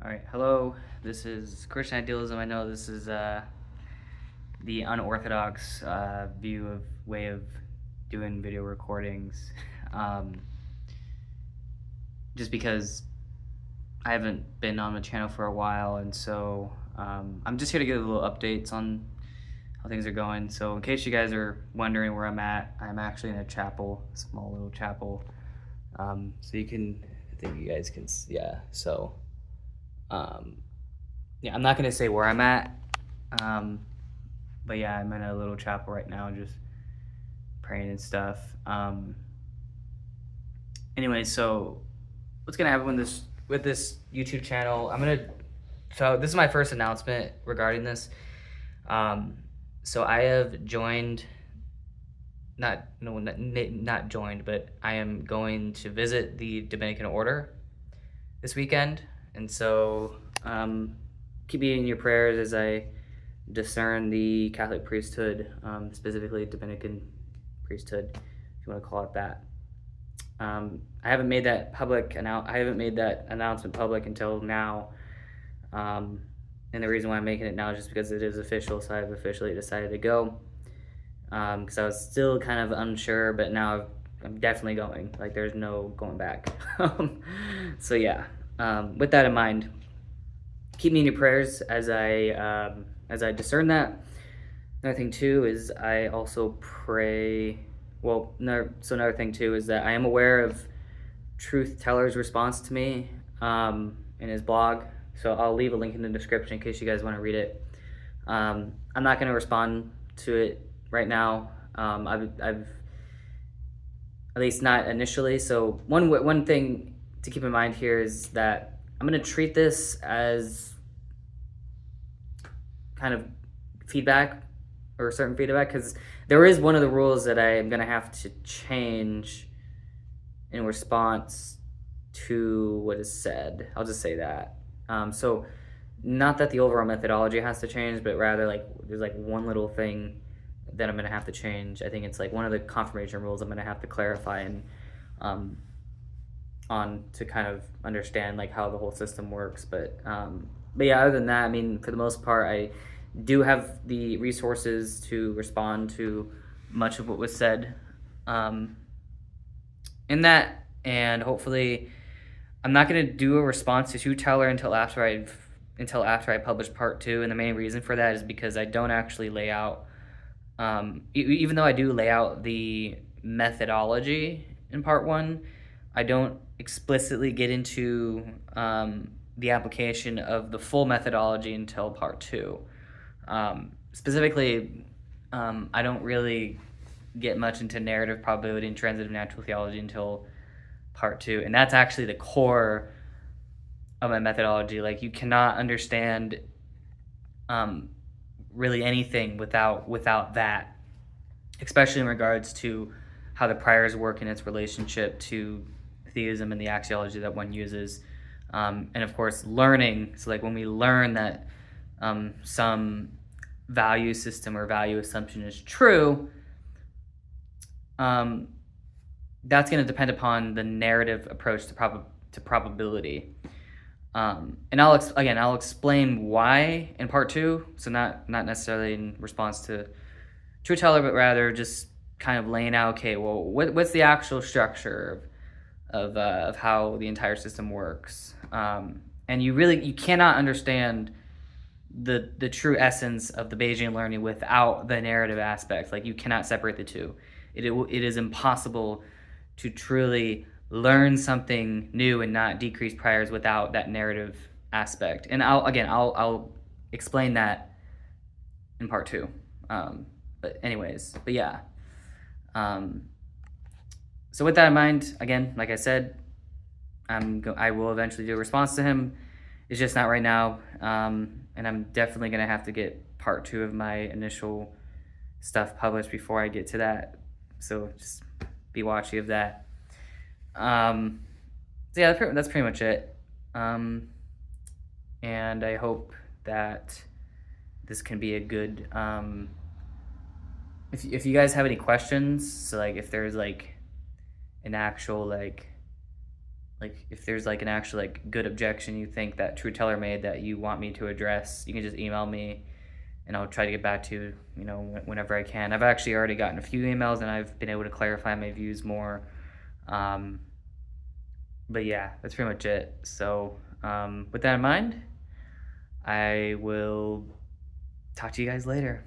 All right, hello. This is Christian Idealism. I know this is the unorthodox way of doing video recordings, um, just because I haven't been on the channel for a while, and so I'm just here to give little updates on how things are going. So in case you guys are wondering where I'm at, I'm actually in a chapel, a small little chapel. So you can, I think you guys can, yeah. So. Yeah, I'm not gonna say where I'm at, but yeah, I'm in a little chapel right now, just praying and stuff. Anyway, so what's gonna happen with this YouTube channel? So this is my first announcement regarding this. So I have joined, not joined, but I am going to visit the Dominican order this weekend, and so keep me in your prayers as I discern the Catholic priesthood, specifically Dominican priesthood, if you want to call it that. I haven't made that announcement public until now, and the reason why I'm making it now is just because it is official. So I've officially decided to go, because I was still kind of unsure, but now I'm definitely going. Like, there's no going back. So yeah, with that in mind, keep me in your prayers as I discern that. Another thing too is I also pray. Well, another thing too is that I am aware of Truth Teller's response to me in his blog. So I'll leave a link in the description in case you guys want to read it. I'm not going to respond to it right now. I've at least not initially. So one thing to keep in mind here is that I'm going to treat this as kind of feedback or certain feedback, because there is one of the rules that I am going to have to change in response to what is said. I'll just say that. So not that the overall methodology has to change, but rather like there's like one little thing that I'm going to have to change. I think it's like one of the confirmation rules I'm going to have to clarify and on to kind of understand like how the whole system works. But yeah, other than that, I mean, for the most part, I do have the resources to respond to much of what was said in that, and hopefully I'm not going to do a response to Truth Teller until after I publish part 2, and the main reason for that is because I don't actually lay out, even though I do lay out the methodology in part 1, I don't explicitly get into the application of the full methodology until part 2. Specifically, I don't really get much into narrative probability and transitive natural theology until part 2, and that's actually the core of my methodology. Like, you cannot understand really anything without that, especially in regards to how the priors work in its relationship to theism and the axiology that one uses, and of course learning. So like when we learn that some value system or value assumption is true, that's going to depend upon the narrative approach to probability. And I'll explain why in part 2. So not necessarily in response to Truth Teller, but rather just kind of laying out, okay, well, what's the actual structure of how the entire system works, and you cannot understand the true essence of the Bayesian learning without the narrative aspect. Like, you cannot separate the two. It is impossible to truly learn something new and not decrease priors without that narrative aspect. And I'll explain that in part 2. But yeah. So with that in mind, again, like I said, I will eventually do a response to him. It's just not right now, and I'm definitely gonna have to get part 2 of my initial stuff published before I get to that. So just be watchy of that. So yeah, that's pretty much it. And I hope that this can be a good. If you guys have any questions, so like if there's like an actual like like if there's like an actual like good objection you think that True Teller made that you want me to address, you can just email me and I'll try to get back to you, whenever I can. I've actually already gotten a few emails and I've been able to clarify my views more. Um, but yeah, that's pretty much it. So, with that in mind, I will talk to you guys later.